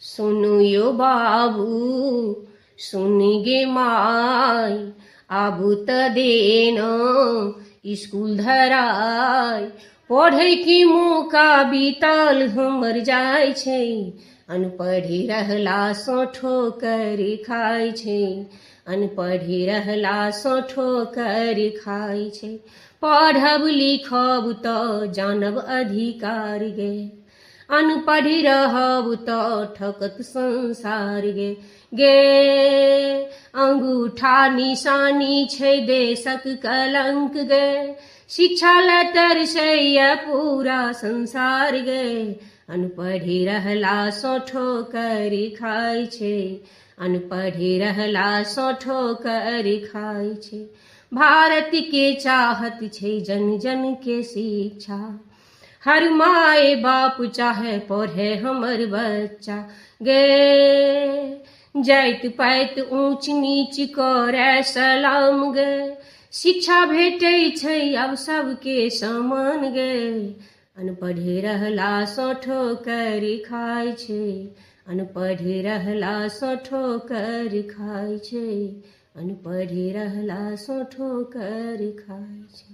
सुनु यो बाबू सुन गे माय आबू त then school धराय पढ़े की मौका बीतल हमर जाय छै अनपढ़ी रहला सँ ठोकर खाय छै अनपढ़ी रहला सँ ठोकर खाय छै पढ़ब लिखब तऽ जानब अधिकार गे अनपढ़ी रहब तऽ ठकत संसार गे गे अंगूठा निशानी छै देशक कलंक गे शिक्षा ला तरसैया पूरा संसार गे अनपढ़ी रहला सँ ठोकर खाय छै अनपढ़ी रहला सँ ठोकर खाय छै भारत के चाहत छै जन जन के शिक्षा हर माए बाप चाहे पढ़े हमर बच्चा गे जाइत पाइत ऊंच नीच करे सलाम गे शिक्षा भेटै छै अब सबके समान गे अनपढ़ी रहला सँ ठोकर खाय छै अनपढ़ी रहला सँ ठोकर खाय छै अनपढ़ी रहला सँ ठोकर खाय छै।